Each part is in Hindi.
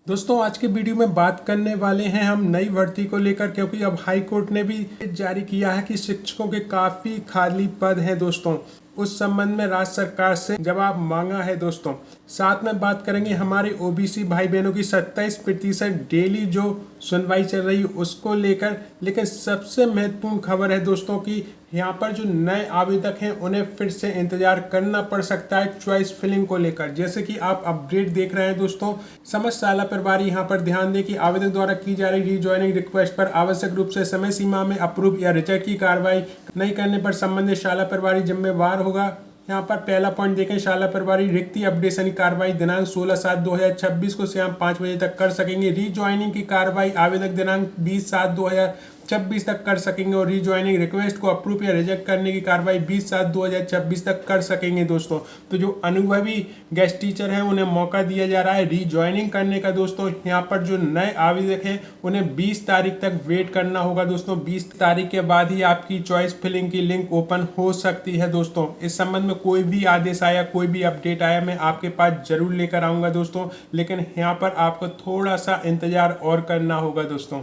दोस्तों आज के वीडियो में बात करने वाले हैं हम नई भर्ती को लेकर, क्योंकि अब हाई कोर्ट ने भी जारी किया है कि शिक्षकों के काफ़ी खाली पद हैं दोस्तों। उस संबंध में राज्य सरकार से जवाब मांगा है दोस्तों। साथ में बात करेंगे हमारे ओबीसी भाई बहनों की 27% डेली जो सुनवाई चल रही है उसको लेकर। लेकिन सबसे महत्वपूर्ण खबर है दोस्तों कि यहाँ पर जो नए आवेदक हैं उन्हें फिर से इंतजार करना पड़ सकता है चॉइस फिलिंग को लेकर। जैसे कि आप अपडेट देख रहे हैं दोस्तों, समस्त शाला प्रभारी यहाँ पर ध्यान दें कि आवेदक द्वारा की जा रही रीजॉइनिंग रिक्वेस्ट पर आवश्यक रूप से समय सीमा में अप्रूव या रिजेक्ट की कार्रवाई नहीं करने पर संबंधित शाला प्रभारी जिम्मेवार होगा। यहाँ पर पहला पॉइंट देखें, शाला प्रभारी रिक्ति अपडेशन की कार्रवाई दिनांक 16/7/2026 को शाम 5 बजे तक कर सकेंगे। रीजॉइनिंग की कार्रवाई आवेदक दिनांक 20/7/2026 तक कर सकेंगे और रीजॉइनिंग रिक्वेस्ट को अप्रूव या रिजेक्ट करने की कार्रवाई 20/7/2026 तक कर सकेंगे दोस्तों। तो जो अनुभवी गेस्ट टीचर हैं उन्हें मौका दिया जा रहा है रीजॉइनिंग करने का दोस्तों। यहाँ पर जो नए आवेदक हैं उन्हें 20 तारीख तक वेट करना होगा दोस्तों। 20 तारीख के बाद ही आपकी चॉइस फिलिंग की लिंक ओपन हो सकती है दोस्तों। इस संबंध में कोई भी आदेश आया, कोई भी अपडेट आया, मैं आपके पास जरूर लेकर आऊंगा दोस्तों। लेकिन यहाँ पर आपको थोड़ा सा इंतजार और करना होगा दोस्तों।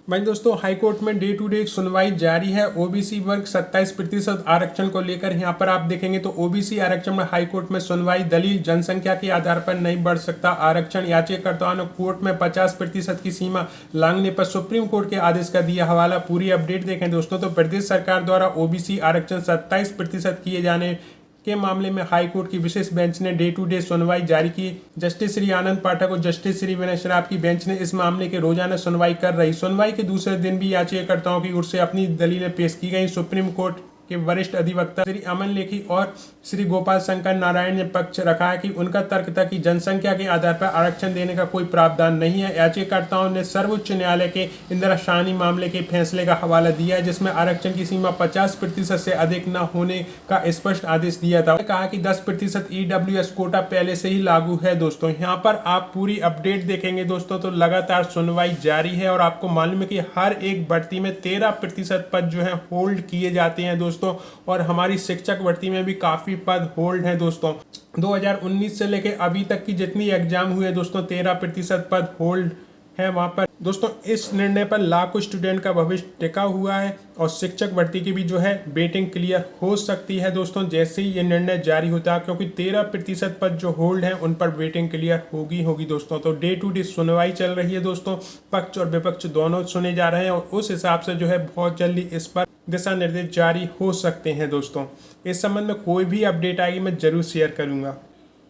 भाई दोस्तों, हाई कोर्ट में डे टू डे सुनवाई जारी है ओबीसी वर्ग 27% आरक्षण को लेकर। यहाँ पर आप देखेंगे तो ओबीसी आरक्षण में हाई कोर्ट में सुनवाई, दलील जनसंख्या के आधार पर नहीं बढ़ सकता आरक्षण। याचिकाकर्ताओं ने कोर्ट में 50% की सीमा लांघने पर सुप्रीम कोर्ट के आदेश का दिया हवाला। पूरी अपडेट देखें दोस्तों तो प्रदेश सरकार द्वारा ओबीसी आरक्षण 27% किए जाने के मामले में हाई कोर्ट की विशेष बेंच ने डे टू डे सुनवाई जारी की। जस्टिस श्री आनंद पाठक और जस्टिस श्री विनय शराब की बेंच ने इस मामले के रोजाना सुनवाई कर रही। सुनवाई के दूसरे दिन भी याचिकाकर्ताओं की ओर से अपनी दलीलें पेश की गई। सुप्रीम कोर्ट के वरिष्ठ अधिवक्ता श्री अमन लेखी और श्री गोपाल शंकर नारायण ने पक्ष रखा है कि उनका तर्क था कि जनसंख्या के आधार पर आरक्षण देने का कोई प्रावधान नहीं है। याचिकाकर्ताओं ने सर्वोच्च न्यायालय के इंदिरा शाहनी मामले के फैसले का हवाला दिया है, जिसमें आरक्षण की सीमा 50% से अधिक न होने का स्पष्ट आदेश दिया था। कहा कि 10% ईडब्ल्यूएस कोटा पहले से ही लागू है दोस्तों। यहाँ पर आप पूरी अपडेट देखेंगे दोस्तों तो लगातार सुनवाई जारी है और आपको मालूम है कि हर एक भर्ती में 13% पद जो है होल्ड किए जाते हैं दोस्तों। और हमारी शिक्षक भर्ती में भी काफी पद होल्ड हैं दोस्तों। 2019 से लेके अभी तक की जितनी एग्जाम हुए दोस्तों 13% पद होल्ड है वहां पर दोस्तों। इस निर्णय पर लाखों स्टूडेंट का भविष्य टिका हुआ है और शिक्षक भर्ती की भी जो है वेटिंग क्लियर हो सकती है दोस्तों जैसे ही ये निर्णय जारी होता है, क्योंकि 13% पद जो होल्ड है उन पर वेटिंग क्लियर होगी दोस्तों। तो डे टू डे सुनवाई चल रही है दोस्तों, पक्ष और विपक्ष दोनों सुने जा रहे हैं और उस हिसाब से जो है बहुत जल्दी इस पर दिशा निर्देश जारी हो सकते हैं दोस्तों। इस संबंध में कोई भी अपडेट आएगी मैं जरूर शेयर करूंगा।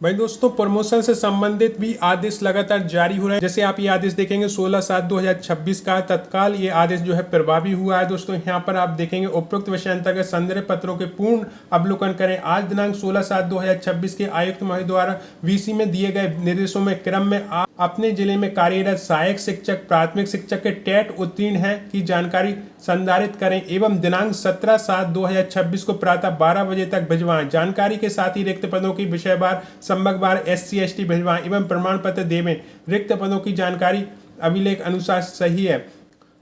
भाई दोस्तों, प्रमोशन से संबंधित भी आदेश लगातार जारी हो रहे हैं। जैसे आप ये आदेश देखेंगे 16/7/2026 का तत्काल ये आदेश जो है प्रभावी हुआ है दोस्तों। यहाँ पर आप देखेंगे उपरोक्त विषय अंतर्गत संदर्भ पत्रों के पूर्ण अवलोकन करें। आज दिनांक 16/7/2026 के आयुक्त महोदय द्वारा वीसी में दिए गए निर्देशों में क्रम में आप अपने जिले में कार्यरत सहायक शिक्षक, प्राथमिक शिक्षक के टेट उत्तीर्ण है की जानकारी संधारित करें एवं दिनांक 17/7/2026 को प्रातः 12 बजे तक भिजवाएं। जानकारी के साथ ही रिक्त पदों की विषयवार संभागवार SC/ST भिजवाएं एवं प्रमाण पत्र देवें। रिक्त पदों की जानकारी अभिलेख अनुसार सही है।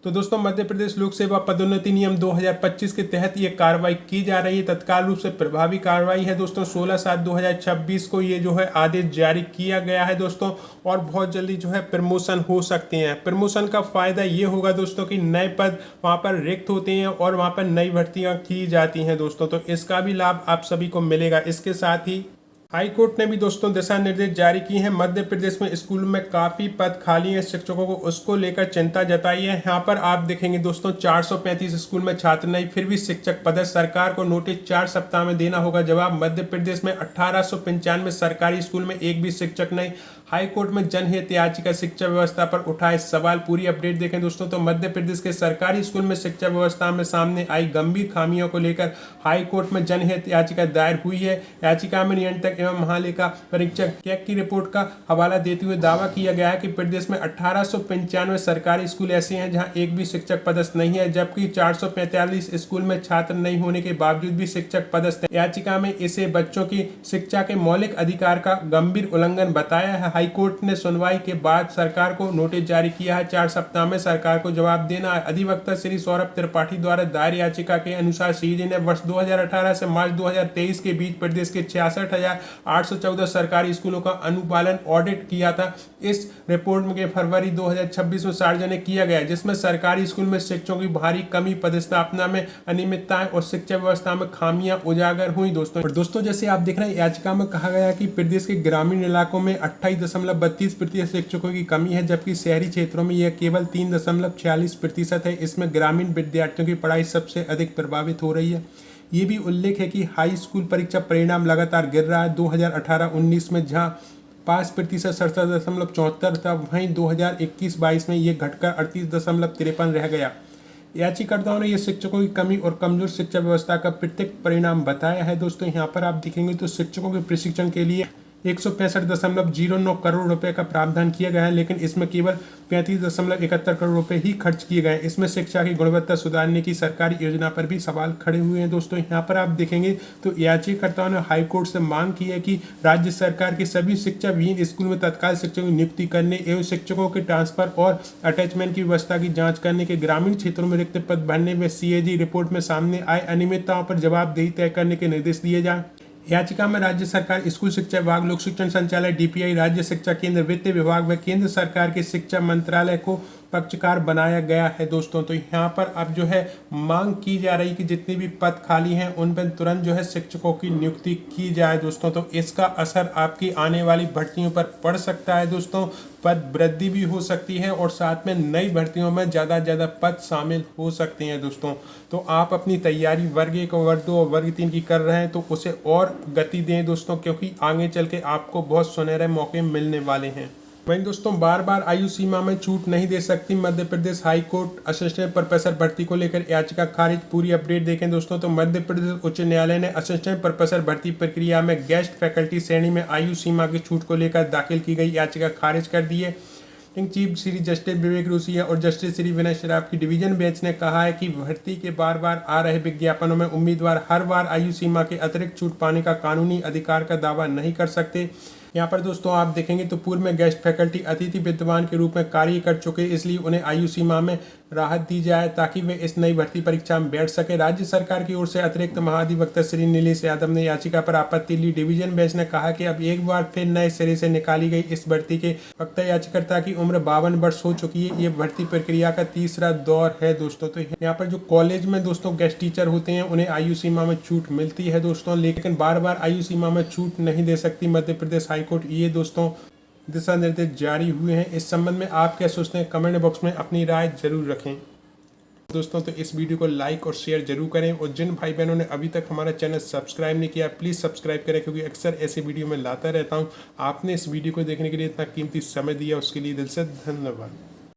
तो दोस्तों, मध्य प्रदेश लोक सेवा पदोन्नति नियम 2025 के तहत ये कार्रवाई की जा रही है। तत्काल रूप से प्रभावी कार्रवाई है दोस्तों। 16/7/2026 को ये जो है आदेश जारी किया गया है दोस्तों और बहुत जल्दी जो है प्रमोशन हो सकते हैं। प्रमोशन का फायदा ये होगा दोस्तों कि नए पद वहाँ पर रिक्त होते हैं और वहाँ पर नई भर्तियाँ की जाती हैं दोस्तों। तो इसका भी लाभ आप सभी को मिलेगा। इसके साथ ही हाई कोर्ट ने भी दोस्तों दिशा निर्देश जारी किए हैं। मध्य प्रदेश में स्कूल में काफी पद खाली हैं शिक्षकों को, उसको लेकर चिंता जताई है। यहाँ पर आप देखेंगे दोस्तों 435 स्कूल में छात्र नहीं, फिर भी शिक्षक पद। सरकार को नोटिस 4 सप्ताह में देना होगा जवाब। मध्य प्रदेश में 1895 सरकारी स्कूल में एक भी शिक्षक नहीं। हाई कोर्ट में जनहित याचिका शिक्षा व्यवस्था पर उठाए सवाल। पूरी अपडेट देखें दोस्तों तो मध्य प्रदेश के सरकारी स्कूल में शिक्षा व्यवस्था में सामने आई गंभीर खामियों को लेकर हाई कोर्ट में जनहित याचिका दायर हुई है। याचिका में नियंत्रक एवं महालेखा परीक्षक कैग की रिपोर्ट का हवाला देते हुए दावा किया गया है कि प्रदेश में 1895 सरकारी स्कूल ऐसे हैं जहां एक भी शिक्षक पदस्थ नहीं है, जबकि 445 स्कूल में छात्र नहीं होने के बावजूद भी शिक्षक पदस्थ है। याचिका में इसे बच्चों की शिक्षा के मौलिक अधिकार का गंभीर उल्लंघन बताया है हाई कोर्ट ने सुनवाई के बाद सरकार को नोटिस जारी किया है। 4 सप्ताह में सरकार को जवाब देना है। अधिवक्ता श्री सौरभ त्रिपाठी द्वारा दायर याचिका के अनुसार सीजे ने वर्ष 2018 से मार्च 2023 के बीच प्रदेश के 66,814 सरकारी स्कूलों का अनुपालन ऑडिट किया था। इस रिपोर्ट में फरवरी 2026 में सार्वजनिक किया गया, जिसमें सरकारी स्कूल में शिक्षकों की भारी कमी, पदस्थापना में अनियमितताएं और शिक्षा व्यवस्था में खामियां उजागर हुई दोस्तों। और दोस्तों जैसे आप देख रहे हैं, याचिका में कहा गया कि प्रदेश के ग्रामीण इलाकों में 28.32% शिक्षकों की कमी है, जबकि शहरी क्षेत्रों में यह केवल 3.46% है। इसमें ग्रामीण विद्यार्थियों की पढ़ाई सबसे अधिक प्रभावित हो रही है। ये भी उल्लेख है कि हाई स्कूल परीक्षा परिणाम लगातार गिर रहा है। 2018-19 में जहां पास प्रतिशत 67.74 था, वहीं 2021-22 में ये घटकर 38.53 रह गया। याचिकाकर्ताओं ने ये शिक्षकों की कमी और कमजोर शिक्षा व्यवस्था का प्रत्यक्ष परिणाम बताया है। दोस्तों यहाँ पर आप देखेंगे तो शिक्षकों के प्रशिक्षण के लिए 165.09 करोड़ रुपए का प्रावधान किया गया है, लेकिन इसमें केवल 35.71 करोड़ रुपए ही खर्च किए गए हैं। इसमें शिक्षा की गुणवत्ता सुधारने की सरकारी योजना पर भी सवाल खड़े हुए हैं। दोस्तों यहाँ पर आप देखेंगे तो याचिकाकर्ताओं ने हाईकोर्ट से मांग की है कि राज्य सरकार के सभी शिक्षा विहीन स्कूल में तत्काल शिक्षकों की नियुक्ति करने एवं शिक्षकों के ट्रांसफर और अटैचमेंट की व्यवस्था की जाँच करने के, ग्रामीण क्षेत्रों में रिक्त पद भरने में CAG रिपोर्ट में सामने आए अनियमितताओं पर जवाबदेही तय करने के निर्देश दिए जाएं। याचिका में राज्य सरकार, स्कूल शिक्षा विभाग, लोक शिक्षण संचालय DPI, राज्य शिक्षा केंद्र, वित्त विभाग व केंद्र सरकार के शिक्षा मंत्रालय को पक्षकार बनाया गया है। दोस्तों तो यहाँ पर अब जो है मांग की जा रही कि जितने भी पद खाली हैं उन पर तुरंत जो है शिक्षकों की नियुक्ति की जाए। दोस्तों तो इसका असर आपकी आने वाली भर्तियों पर पड़ सकता है। दोस्तों पद वृद्धि भी हो सकती है और साथ में नई भर्तियों में ज़्यादा पद शामिल हो सकते हैं। दोस्तों तो आप अपनी तैयारी वर्ग 1 और वर्ग 2 और वर्ग 3 की कर रहे हैं तो उसे और गति दें दोस्तों, क्योंकि आगे चल के आपको बहुत सुनहरे मौके मिलने वाले हैं। वहीं दोस्तों बार बार आयु सीमा में छूट नहीं दे सकती Madhya Pradesh high court. Assistant professor भर्ती को लेकर याचिका खारिज। पूरी अपडेट देखें दोस्तों तो मध्य प्रदेश उच्च न्यायालय ने असिस्टेंट प्रोफेसर भर्ती प्रक्रिया में गेस्ट फैकल्टी श्रेणी में आयु सीमा की छूट को लेकर दाखिल की गई याचिका खारिज कर दी है। चीफ श्री जस्टिस विवेक रोसिया और जस्टिस श्री विनय श्राफ की डिवीजन बेंच ने कहा है कि भर्ती के बार बार आ रहे विज्ञापनों में उम्मीदवार हर बार आयु सीमा के अतिरिक्त छूट पाने का कानूनी अधिकार का दावा नहीं कर सकते। यहाँ पर दोस्तों आप देखेंगे तो पूर्व में गेस्ट फैकल्टी अतिथि विद्वान के रूप में कार्य कर चुके, इसलिए उन्हें आयु सीमा में राहत दी जाए ताकि वे इस नई भर्ती परीक्षा में बैठ सके। राज्य सरकार की ओर से अतिरिक्त महाधिवक्ता श्री नीलेश यादव ने याचिका पर आपत्ति ली। डिवीजन बेंच ने कहा कि अब एक बार फिर नए सिरे से निकाली गई इस भर्ती के वक्ता याचिकाकर्ता की उम्र 52 वर्ष हो चुकी है। ये भर्ती प्रक्रिया का तीसरा दौर है। दोस्तों तो यहाँ पर जो कॉलेज में दोस्तों गेस्ट टीचर होते हैं उन्हें आयु सीमा में छूट मिलती है दोस्तों, लेकिन बार बार आयु सीमा में छूट नहीं दे सकती मध्य प्रदेश हाईकोर्ट। ये दोस्तों दिशा निर्देश जारी हुए हैं। इस संबंध में आप क्या सोचते हैं कमेंट बॉक्स में अपनी राय जरूर रखें। दोस्तों तो इस वीडियो को लाइक और शेयर जरूर करें और जिन भाई बहनों ने अभी तक हमारा चैनल सब्सक्राइब नहीं किया प्लीज़ सब्सक्राइब करें, क्योंकि अक्सर ऐसे वीडियो में लाता रहता हूं। आपने इस वीडियो को देखने के लिए इतना कीमती समय दिया उसके लिए दिल से धन्यवाद।